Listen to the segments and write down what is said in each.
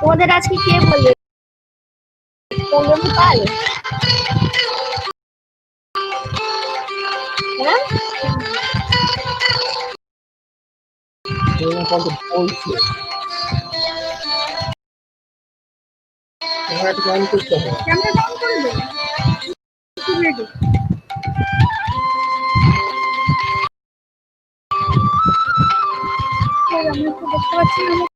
তোমাদের আজকে কে বলবে পৌলমী পাল? হ্যাঁ বলছে ক্যামেরাটা অন করতে হবে। ক্যামেরাটা অন করে দে। রেডি। আমি তো দেখতে পাচ্ছি না।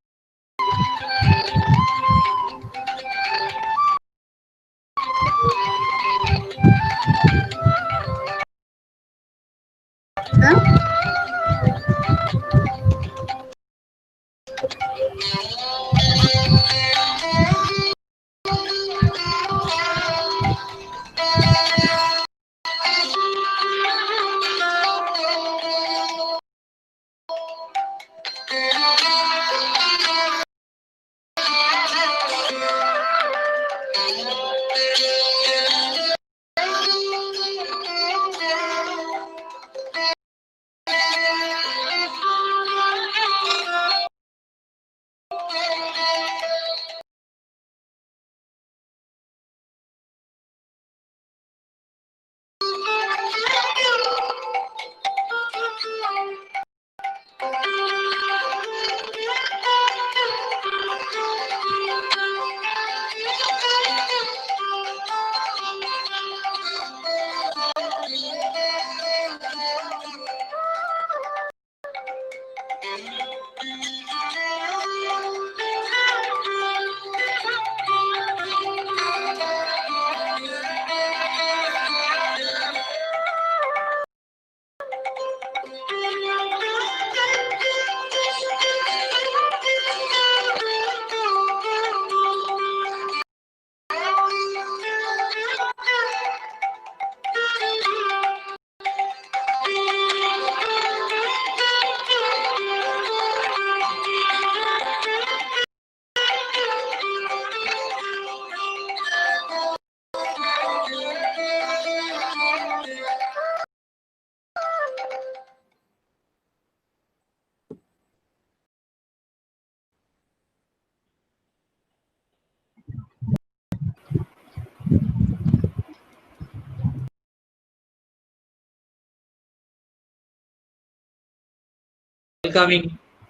Welcoming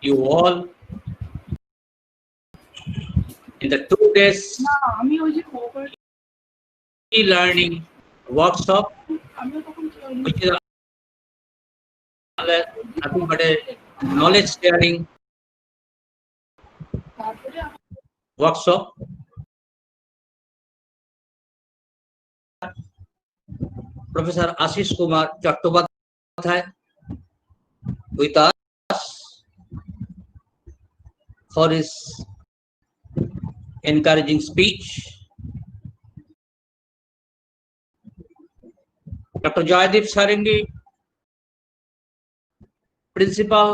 you all in the 2 days e-learning workshop, which is nothing but a knowledge sharing workshop. Professor Ashish Kumar Chattopadhyay with us for his encouraging speech. Dr. Joydeep Sarangi, Principal,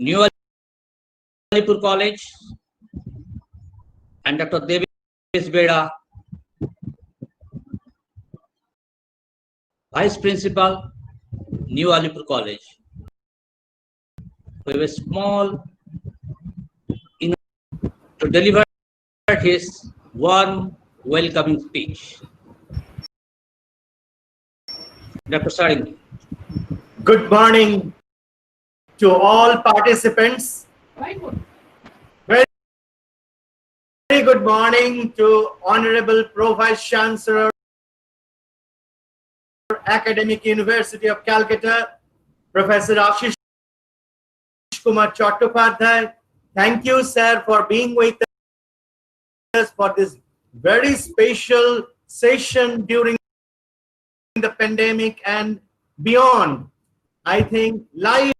New Alipur College, and Dr. Devesh Beda, Vice Principal, New Alipur College. We have a small to deliver his warm welcoming speech. Dr. Sarangi. Good morning to all participants. Very good morning to Honorable Pro Vice Chancellor, Academic University of Calcutta, Professor Ashish Kumar Chattopadhyay. Thank you, sir, for being with us for this very special session during the pandemic and beyond. I think life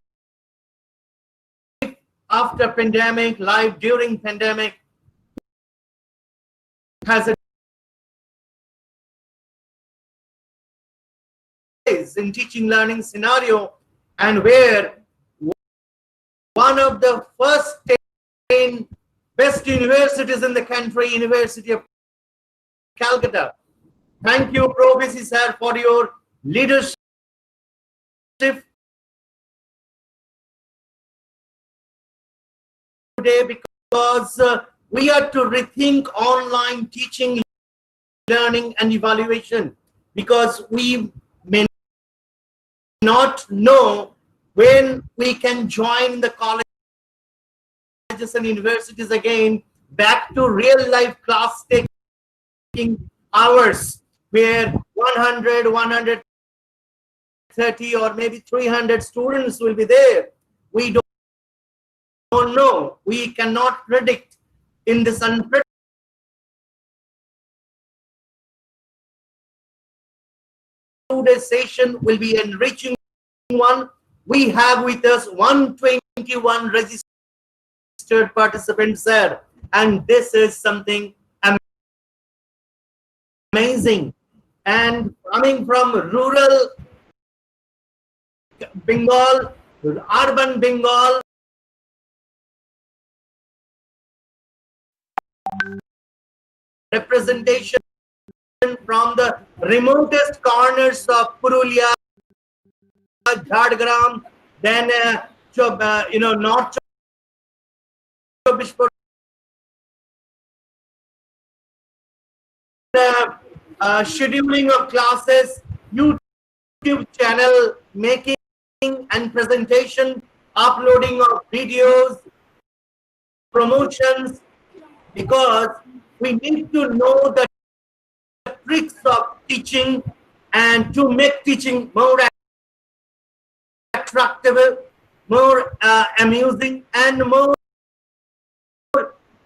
after pandemic, life during pandemic has a in teaching learning scenario, and where one of the first 10 best universities in the country, University of Calcutta. Thank you, Pro VC sir, for your leadership today, because because we are to rethink online teaching, learning and evaluation, because we may not know when we can join the colleges and universities again back to real life class taking hours, where 100, 130 or maybe 300 students will be there. We don't know. We cannot predict in this unpredictable session will be enriching one. We have with us 121 registered participants there, and this is something amazing. And coming from rural Bengal, urban Bengal, representation from the remotest corners of Purulia, Jhargram, then North Chobbish scheduling of classes, YouTube channel making and presentation, uploading of videos, promotions, because we need to know the tricks of teaching and to make teaching more attractive, more amusing and more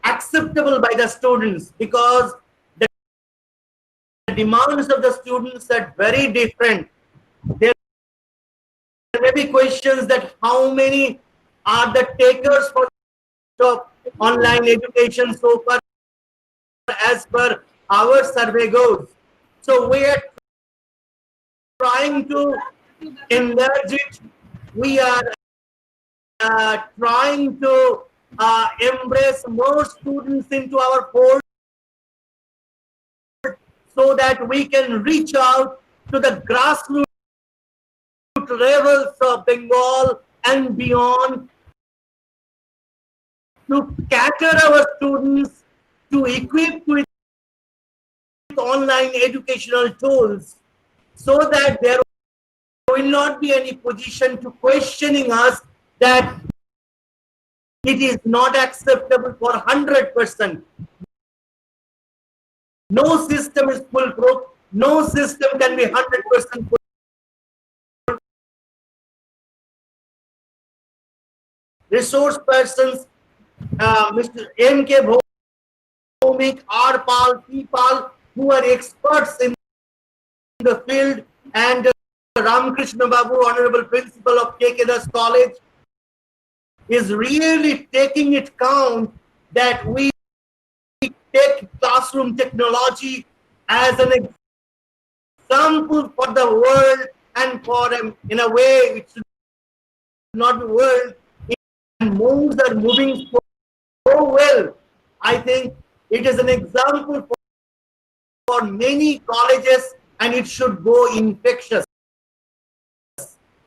acceptable by the students, because the demands of the students are very different. There may be questions that how many are the takers for online education so far as per our survey goes. So we are trying to enlarge it. We are trying to embrace more students into our fold, so that we can reach out to the grassroots levels of Bengal and beyond, to cater our students, to equip with online educational tools, so that there will not be any position to questioning us that it is not acceptable for 100%. No system is foolproof. No system can be 100% foolproof. Resource persons, Mr. M.K. Bhomik, R. Pal, P. Pal, who are experts in the field, and Ramakrishna Babu, Honorable Principal of K.K. Das College, is really taking it count that we take classroom technology as an example for the world, and for in a way it should not be world, and moves are moving so well. I think it is an example for many colleges, and it should go infectious,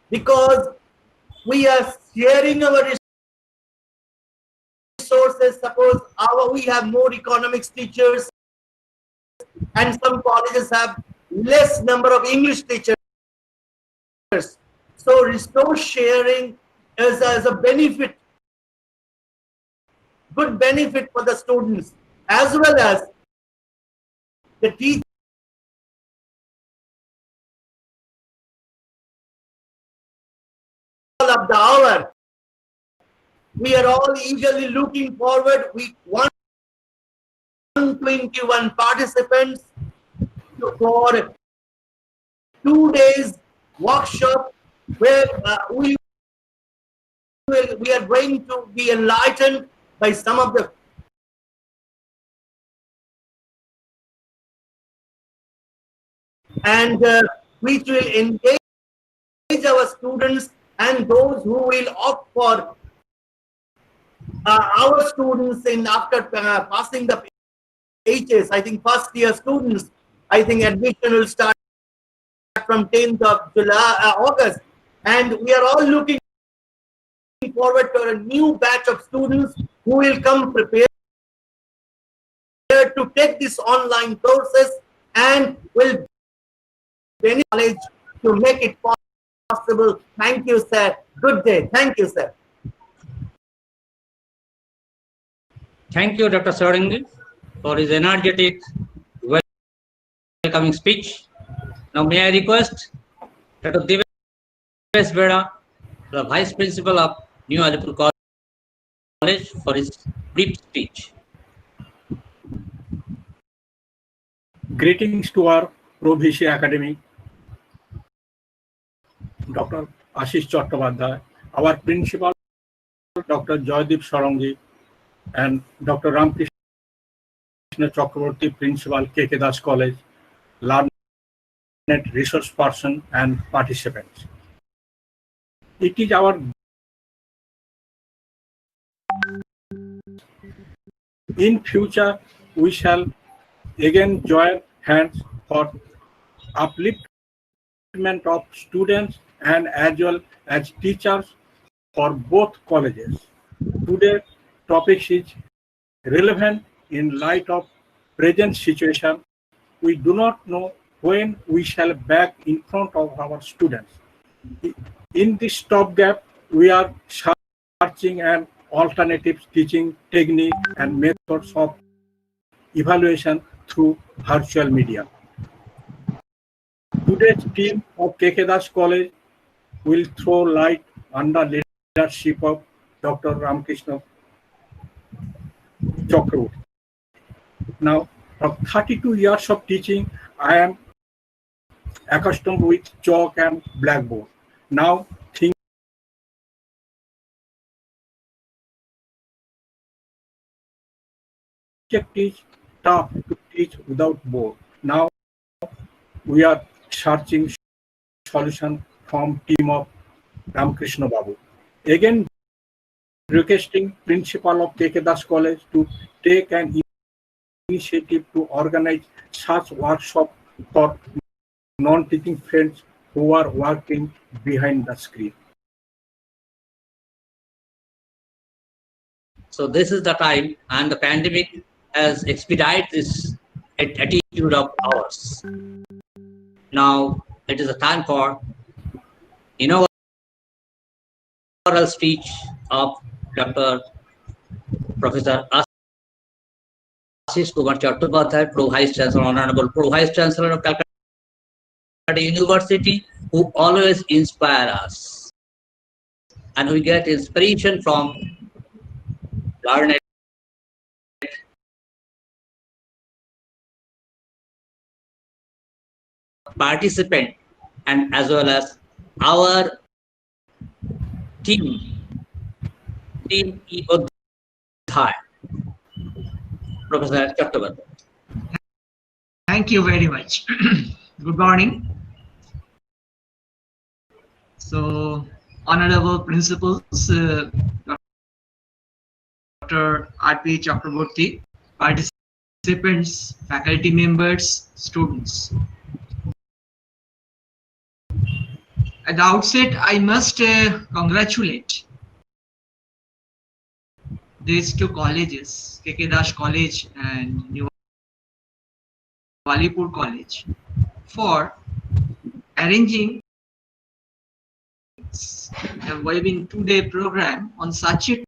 because we are sharing our resources. Suppose we have more economics teachers, and some colleges have less number of English teachers. So resource sharing is as a benefit, good benefit for the students as well as the teachers. Of the hour, we are all eagerly looking forward. We 121 participants for 2 days workshop, where we are going to be enlightened by some of the and which will engage our students, and those who will opt for our students in after passing the HS. I think first year students, I think admission will start from 10th of August, and we are all looking forward to a new batch of students who will come prepared to take these online courses and will benefit knowledge to make it possible. Thank you, sir. Good day. Thank you, sir. Thank you, Dr. Sarangi, for his energetic, welcoming speech. Now, may I request Dr. Devesh Beda, the Vice Principal of New Alipur College, for his brief speech. Greetings to our Pro-Vici Academy, Dr. Ashish Chattopadhyay, our Principal, Dr. Joydeep Sarangi, and Dr. Ramkrishna Chakraborty, Principal, K.K. Das College, learned resource person and participants. It is our in future we shall again join hands for upliftment of students and as well as teachers for both colleges. Today's topic is relevant in light of present situation. We do not know when we shall back in front of our students. In this stopgap, we are searching an alternative teaching technique and methods of evaluation through virtual media. Today's team of K.K. Das College will throw light under leadership of Dr. Ramkrishna Chakraborty. Now, from 32 years of teaching, I am accustomed with chalk and blackboard. Now, things is tough to teach without board. Now, we are searching solution from team of Ramkrishna Babu. Again, requesting principal of K.K. Das College to take an initiative to organize such workshop for non-teaching friends who are working behind the screen. So this is the time, and the pandemic has expedited this attitude of ours. Now it is a time for inaugural speech of Dr. Professor Ashish Kumar Chattopadhyay, Pro Vice Chancellor, Honorable Pro Vice Chancellor of Calcutta University, who always inspire us, and we get inspiration from learned participant and as well as our team e-Adhyayan. Professor Chattopadhyay. Thank you very much. Good morning. So, honorable principals, Dr. R.P. Chakraborty, participants, faculty members, students. At the outset, I must congratulate these two colleges, K.K. Das College and New Alipur College, for arranging a webin 2-day program on such a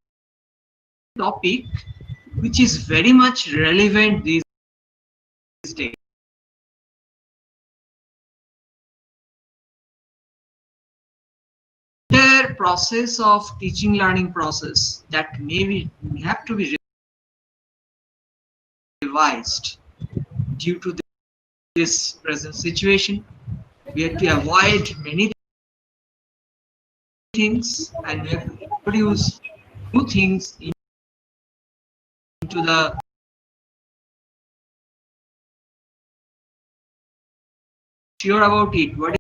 topic which is very much relevant these days. The process of teaching learning process that maybe have to be revised due to this present situation. We have to avoid many things and we have to introduce new things into the sure about it, what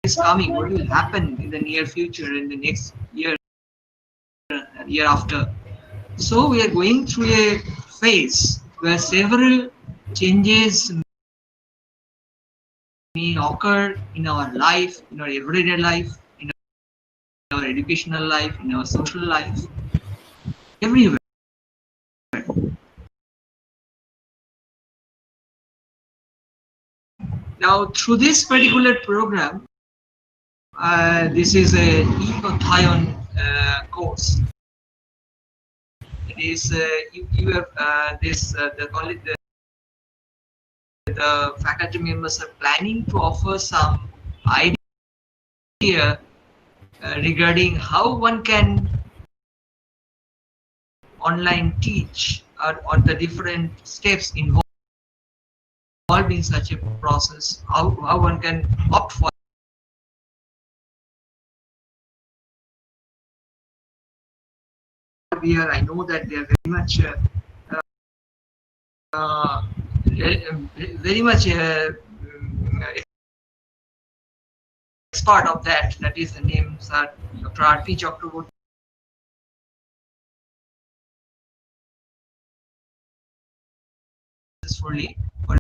is coming, what will happen in the near future, in the next year, year after. So we are going through a phase where several changes may occur in our life, in our everyday life, in our educational life, in our social life, everywhere. Now, through this particular program, this is a e-Adhyayan course. It is you have the college the faculty members are planning to offer some idea regarding how one can online teach or the different steps involved in such a process, how one can opt for. Here, I know that they are very much expert of that. That is, the names are Dr. R.P. Chakraborty, successfully for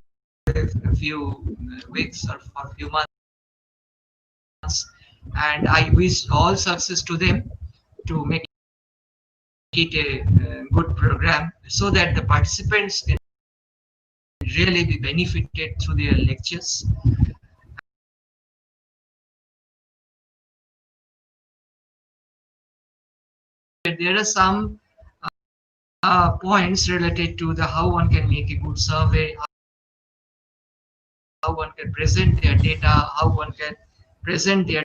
a few weeks or for a few months, and I wish all success to them to make it a good program so that the participants can really be benefited through their lectures. There are some points related to the how one can make a good survey, how one can present their data, how one can present their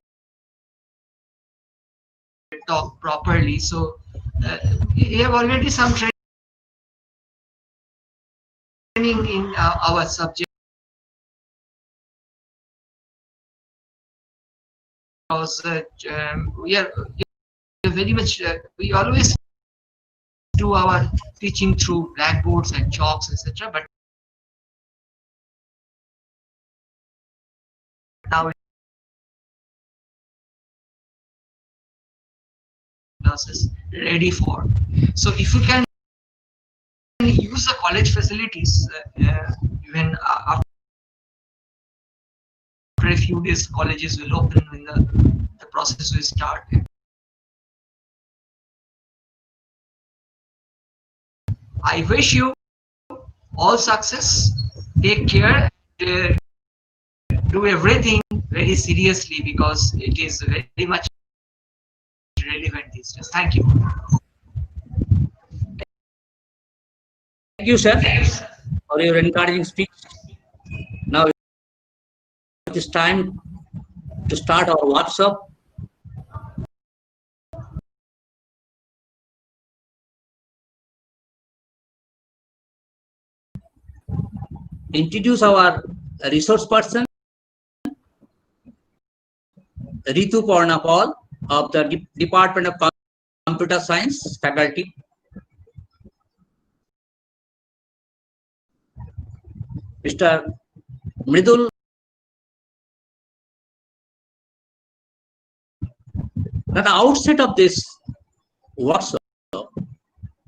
talk properly. So we have already some training in our subject, because we are very much we always do our teaching through blackboards and chalks, etc. But now classes ready for. So if you can use the college facilities, even after a few days, colleges will open when the process will start. I wish you all success. Take care. Do everything very seriously because it is very much relevant these days. Thank you. Thank you, sir, for your encouraging speech. Now it is time to start our workshop. Introduce our resource person, Ritu Paul of the Department of Computer Science faculty. Mr. Mridul. At the outset of this workshop,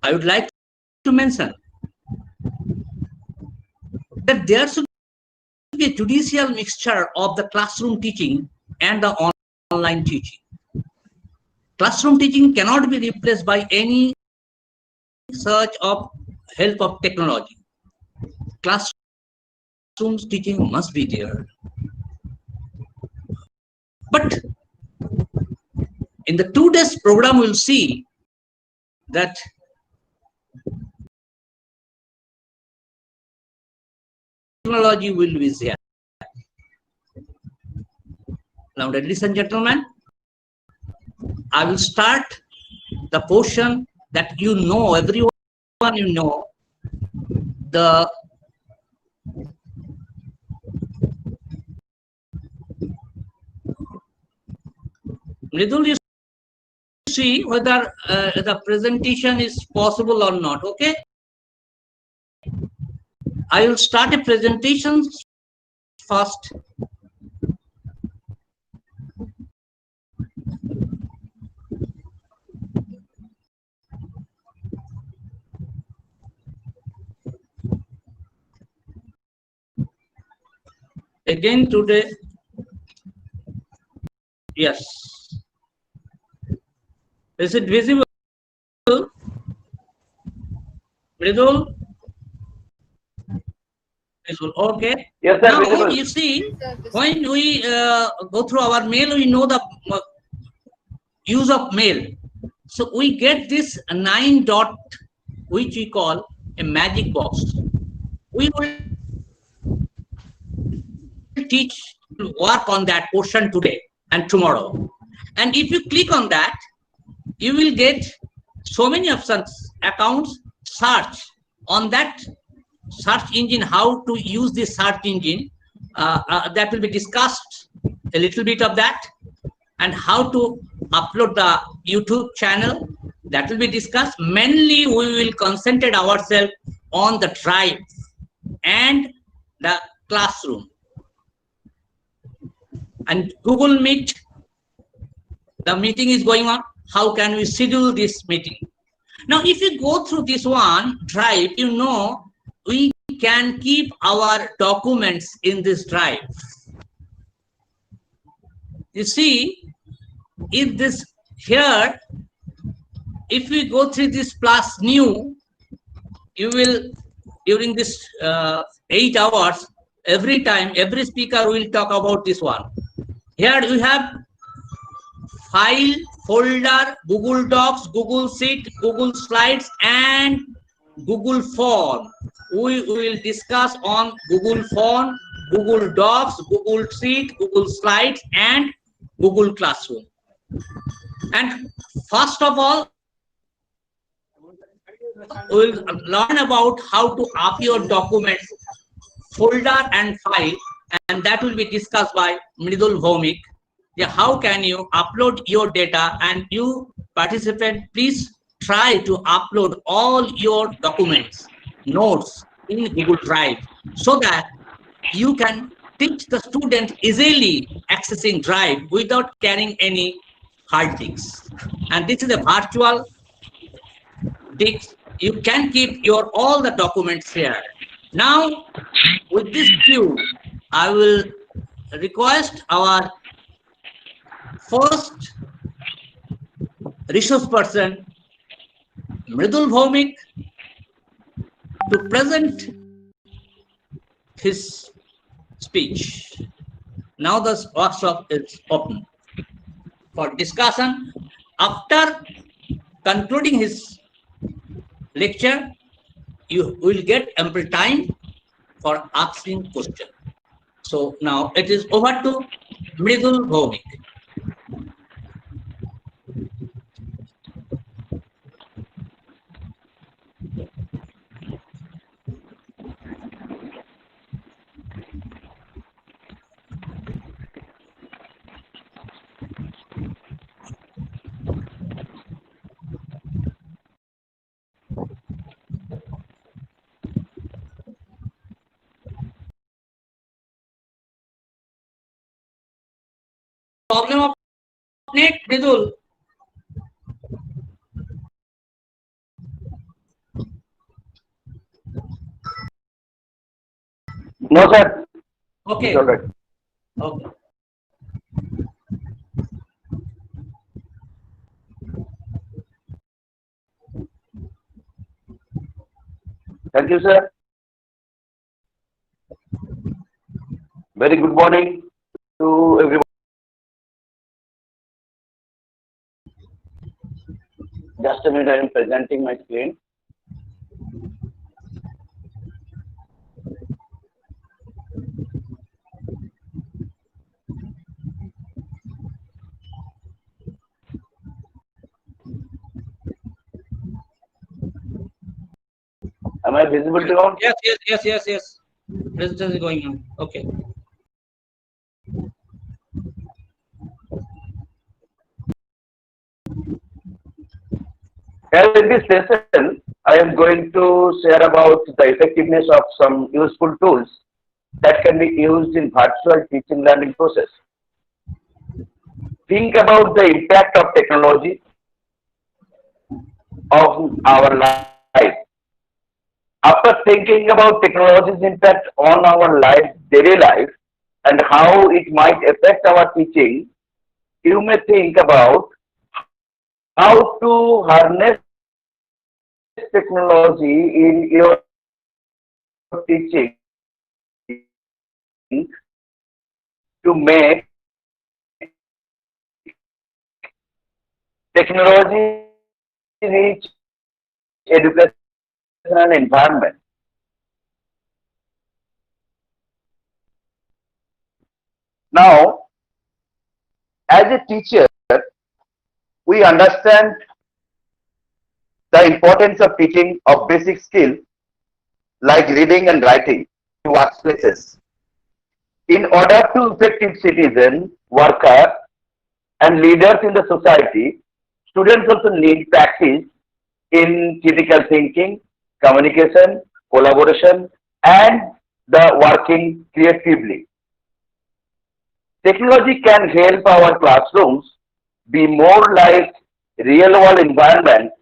I would like to mention that there should be a judicial mixture of the classroom teaching and the online teaching. Classroom teaching cannot be replaced by any search of help of technology. Classroom teaching must be there. But in the 2 days program, we'll see that technology will be there. Now, ladies and gentlemen, I will start the portion that you know, everyone you know, the Mridul, you see whether the presentation is possible or not, okay? I will start a presentation first. Again today, yes. Is it visible? Mridul? Useful. Okay. Yes, sir. Now Visible. you see, when we go through our mail, we know the use of mail. So we get this 9 dot, which we call a magic box. We will teach, work on that portion today and tomorrow. And if you click on that, you will get so many options, accounts, search. On that search engine, how to use this search engine, that will be discussed, a little bit of that, and how to upload the YouTube channel, that will be discussed. Mainly we will concentrate ourselves on the drive and the classroom. And Google Meet, the meeting is going on. How can we schedule this meeting? Now, if you go through this one, drive, you know, we can keep our documents in this drive. You see, if this here, if we go through this plus new, you will, during this 8 hours, every time, every speaker will talk about this one. Here we have file, folder, Google Docs, Google Sheet, Google Slides, and Google Form. We will discuss on Google Form, Google Docs, Google Sheet, Google Slides, and Google Classroom. And first of all, we'll learn about how to up your documents, folder and file, and that will be discussed by Mridul Bhomik. Yeah, how can you upload your data? And you participant, please try to upload all your documents, notes in Google Drive, so that you can teach the student easily accessing Drive without carrying any hard disks. And this is a virtual disk. You can keep your all the documents here. Now, with this cue, I will request our first resource person, Mridul Bhomik, to present his speech. Now the workshop is open for discussion. After concluding his lecture, you will get ample time for asking questions. So now it is over to Mridul Bhomik. Problem of net, Mridul. No, sir. Okay. It's all right. Okay. Thank you, sir. Very good morning to everyone. Just a minute, I am presenting my screen. Am I visible to all? Yes. Presentation is going on. Okay. Here in this session, I am going to share about the effectiveness of some useful tools that can be used in virtual teaching learning process. Think about the impact of technology on our life. After thinking about technology's impact on our life, daily life, and how it might affect our teaching, you may think about how to harness technology in your teaching to make technology rich educational environment. Now, as a teacher, we understand the importance of teaching of basic skills like reading and writing in workplaces. In order to effective citizen, worker, and leaders in the society, students also need practice in critical thinking, communication, collaboration, and the working creatively. Technology can help our classrooms be more like real world environment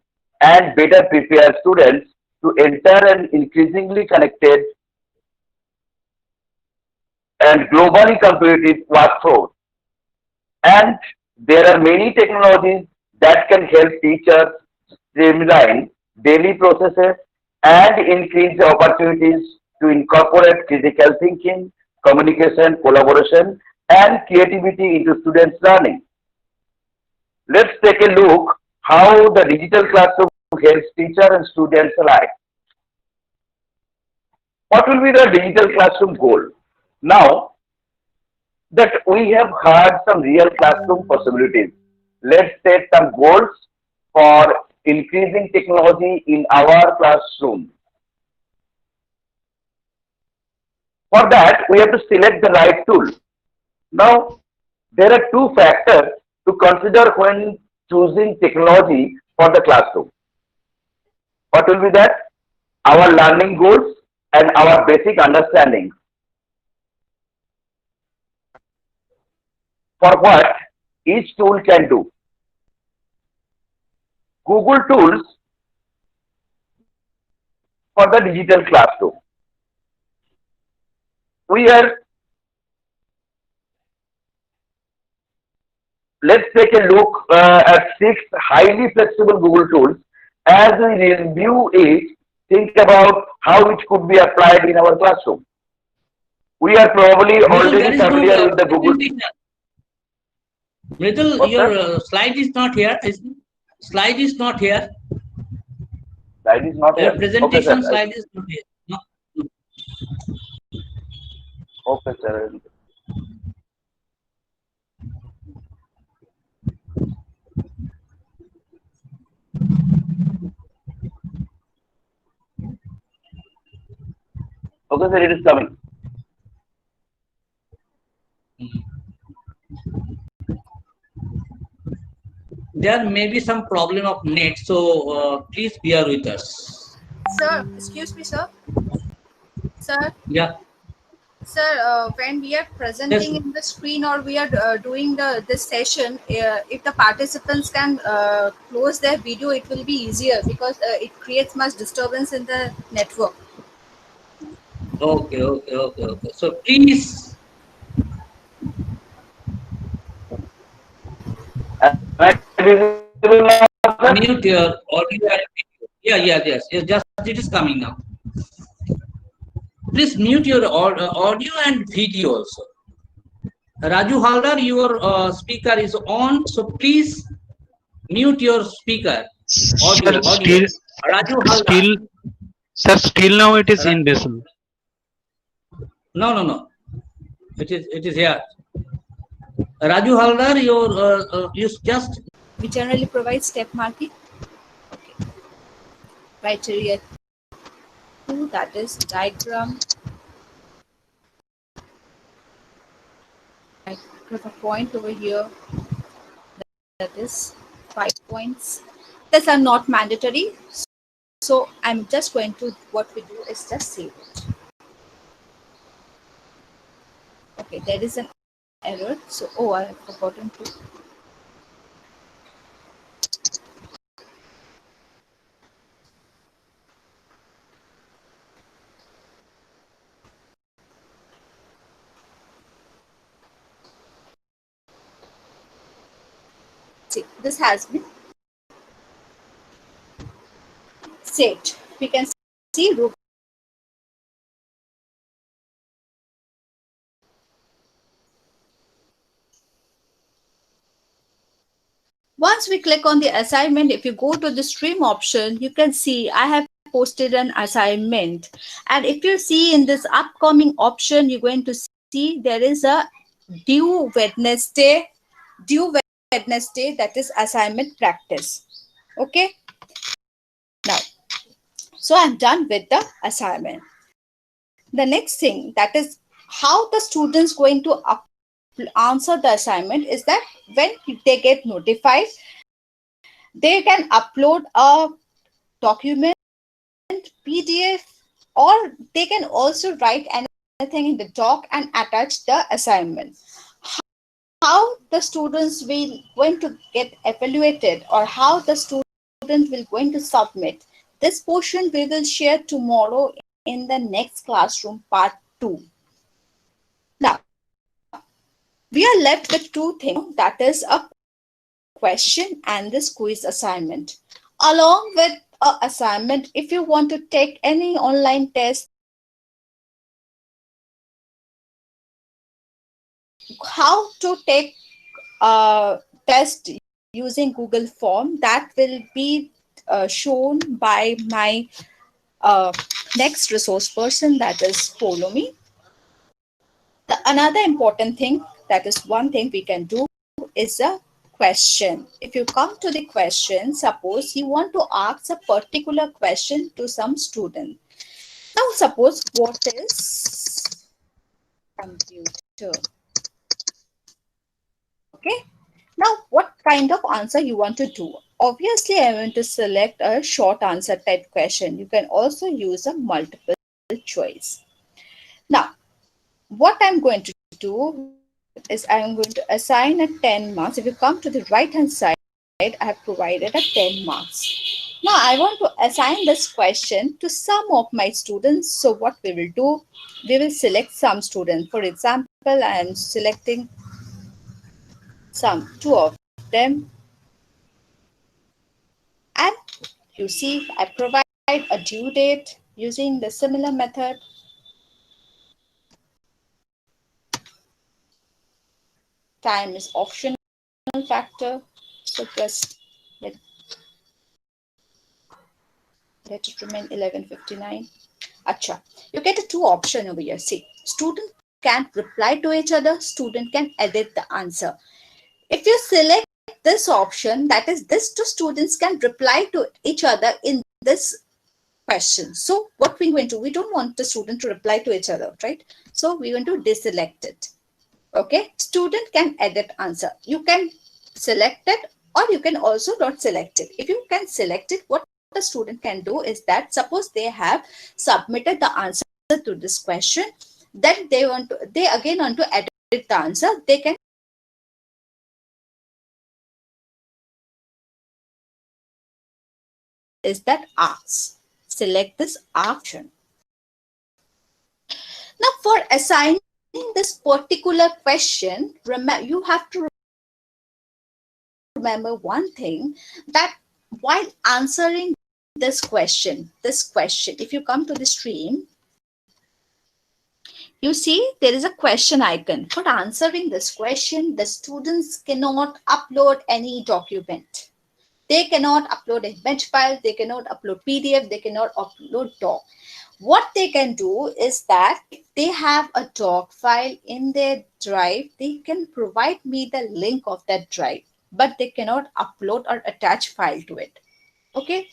and better prepare students to enter an increasingly connected and globally competitive workforce. And there are many technologies that can help teachers streamline daily processes and increase opportunities to incorporate critical thinking, communication, collaboration, and creativity into students' learning. Let's take a look how the digital classroom helps teacher and students alike. What will be the digital classroom goal? Now that we have heard some real classroom possibilities, let's set some goals for increasing technology in our classroom. For that, we have to select the right tool. Now, there are two factors to consider when choosing technology for the classroom. What will be that? Our learning goals and our basic understanding. For what each tool can do. Google tools for the digital classroom. Let's take a look at 6 highly flexible Google tools. As we review it, think about how it could be applied in our classroom. We are probably already familiar with the Google. Mridul, your slide is not here. Slide is not here. Slide is not here. Presentation slide is not here. No. Okay, sir. Okay, sir, it is coming. There may be some problem of net, so please bear with us. Sir, excuse me, sir. Sir, Yeah. sir, when we are presenting Yes. in the screen or we are doing this session, if the participants can close their video, it will be easier because it creates much disturbance in the network. Okay. So please. Mute your audio and video. Yes. Just it is coming now. Please mute your audio and video also. Raju Haldar, your speaker is on, so please mute your speaker. Audio. Raju Haldar. Still now it is invisible. No. It is here. Raju Haldar, you just. We generally provide step marking. Okay. Criteria 2, that is diagram. I have a point over here. That is 5 points. These are not mandatory. So I'm just going to, what we do is just save it. Okay, there is an error. So, I have forgotten to. See, this has been saved. We can see. We can see Once we click on the assignment, if you go to the stream option, you can see I have posted an assignment. And if you see in this upcoming option, you're going to see there is a due Wednesday, that is assignment practice. Okay. Now, so I'm done with the assignment. The next thing, that is how the students going to answer the assignment, is that when they get notified, they can upload a document, PDF, or they can also write anything in the doc and attach the assignment. How the students will going to get evaluated, or how the student will going to submit, this portion we will share tomorrow in the next classroom part 2. Now, we are left with two things, that is a question and this quiz assignment. Along with a assignment, if you want to take any online test, how to take a test using Google form, that will be shown by my next resource person, that is Follow Me. Another important thing, that is one thing we can do, is a question. If you come to the question, suppose you want to ask a particular question to some student. Now suppose, what is computer? Okay. Now what kind of answer you want to do? Obviously, I want to select a short answer type question. You can also use a multiple choice. Now, what I'm going to do is I'm going to assign a 10 marks. If you come to the right hand side, I have provided a 10 marks. Now I want to assign this question to some of my students. So what we will do, we will select some students. For example, I am selecting two of them. And you see, I provide a due date using the similar method. Time is optional factor. So just let it remain 11:59. Acha. You get a two option over here. See, student can reply to each other, student can edit the answer. If you select this option, that is, these two students can reply to each other in this question. So what we're going to, we don't want the student to reply to each other, right? So we're going to deselect it. Okay, student can edit answer. You can select it, or you can also not select it. If you can select it, what the student can do is that, suppose they have submitted the answer to this question, then they again want to edit the answer, they can is that ask. Select this option. Now for assigning this particular question, you have to remember one thing, that while answering this question, if you come to the stream, you see there is a question icon. For answering this question, the students cannot upload any document. They cannot upload a image file, they cannot upload PDF, they cannot upload doc. What they can do is that if they have a doc file in their drive, they can provide me the link of that drive, but they cannot upload or attach file to it. Okay.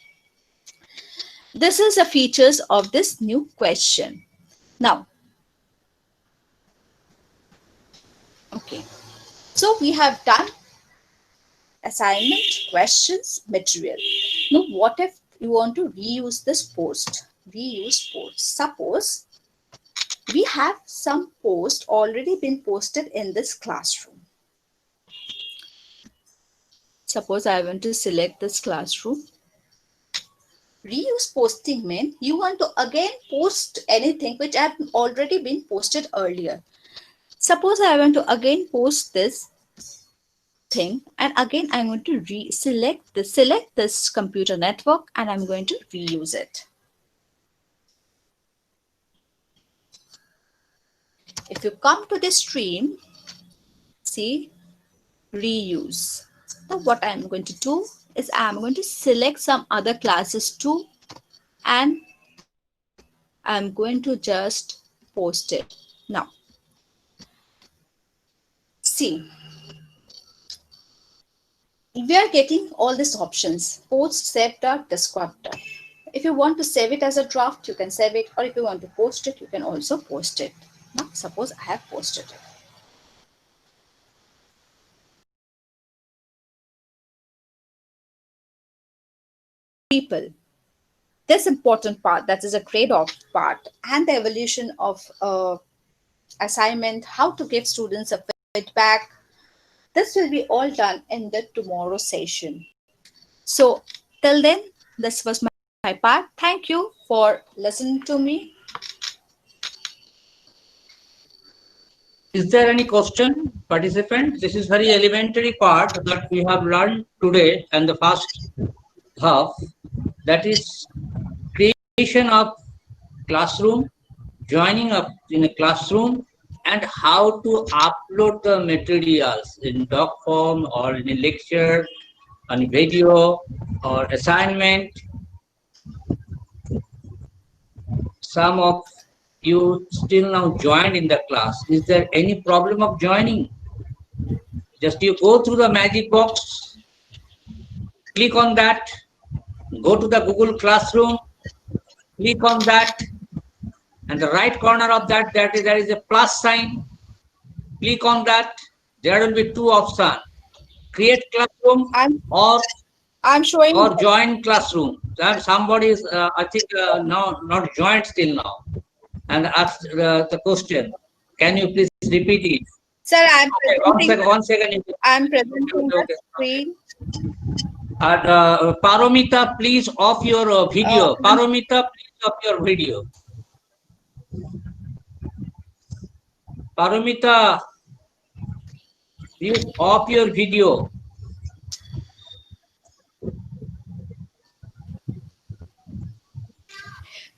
This is the features of this new question. Now, okay. So we have done assignment, questions, material. Now, what if you want to reuse this post? Reuse post. Suppose we have some post already been posted in this classroom. Suppose I want to select this classroom. Reuse posting means you want to again post anything which have already been posted earlier. Suppose I want to again post this thing, and again I'm going to select this computer network, and I'm going to reuse it. If you come to the stream, see reuse. So what I'm going to do is I'm going to select some other classes too, and I'm going to just post it. Now, see, we are getting all these options: post, save draft, describe draft. If you want to save it as a draft, you can save it, or if you want to post it, you can also post it. Now, suppose I have posted it. People, this important part, that is a trade-off part, and the evolution of assignment, how to give students a feedback. This will be all done in the tomorrow session. So till then, this was my part. Thank you for listening to me. Is there any question, participant? This is very elementary part that we have learned today and the first half, that is creation of classroom, joining up in a classroom, and how to upload the materials in doc form or in a lecture, on video or assignment. Some of you still now joined in the class. Is there any problem of joining? Just you go through the magic box, click on that, go to the Google Classroom, click on that, and the right corner of that, there is a plus sign. Click on that. There will be two options: create classroom I'm showing or join classroom. That somebody is, I think, now not joined still now, and asked the question. Can you please repeat it? Sir, I'm Okay, one second. I'm presenting the screen. Paramita, please off your video. Paramita, please off your video. Paramita, please off your video.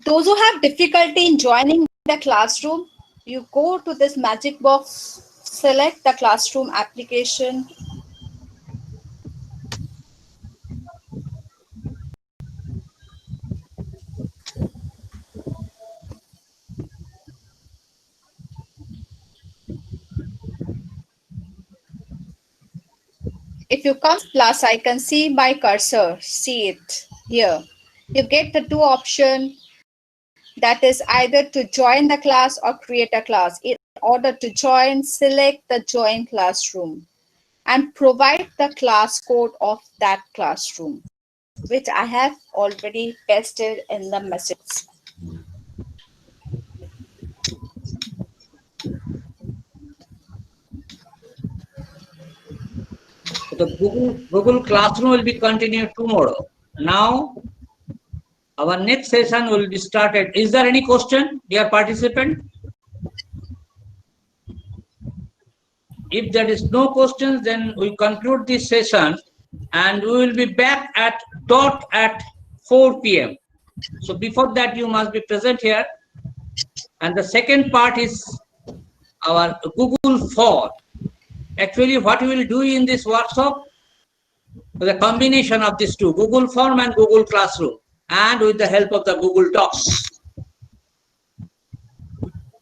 Those who have difficulty in joining the classroom, you go to this magic box, select the classroom application. If you come plus, I can see my cursor, see it here. You get the two options, that is either to join the class or create a class. In order to join, select the join classroom and provide the class code of that classroom, which I have already pasted in the message. The Google Classroom will be continued tomorrow. Now, our next session will be started. Is there any question, dear participant? If there is no questions, then we conclude this session, and we will be back at 4 p.m. So before that, you must be present here. And the second part is our Google Form. Actually, what we will do in this workshop, the combination of these two, Google Form and Google Classroom, and with the help of the Google Docs.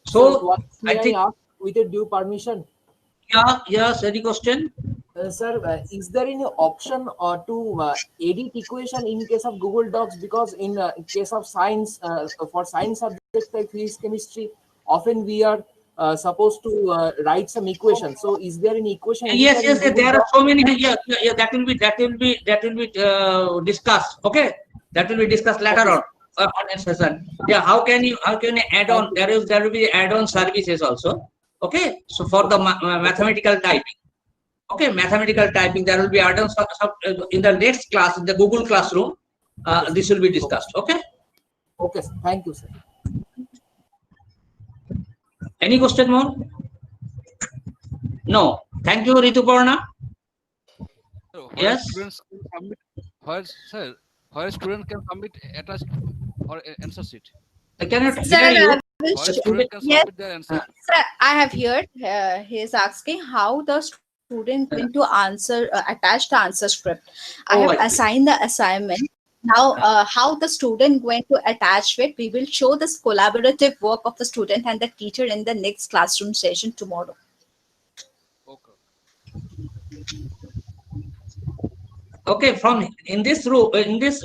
So I think, with a due permission. yeah, yes, any question? Sir, is there any option to edit equation in case of Google Docs? Because in case of science, for science subjects like physics, chemistry, often we are supposed to write some equation. So, is there any equation? Yes, there are so many. Yeah, that will be discussed. Okay, that will be discussed later on a session. Yeah, how can you add on? There will be add-on services also. Okay, so for the mathematical typing. Okay, mathematical typing, there will be add-on in the next class in the Google Classroom. This will be discussed. Okay. Okay, thank you, sir. Any question more? No. Thank you, Rituparna. Yes. Students can submit, where student can submit attached or answer sheet. I cannot Sir, hear you. yes, Student can submit their answer. sir, I have heard he is asking how the student student going to answer, attach the answer script. I Oh, have I see. assigned the assignment. Now, how the student going to attach it, we will show this collaborative work of the student and the teacher in the next classroom session tomorrow. Okay. Okay, from in this row, in this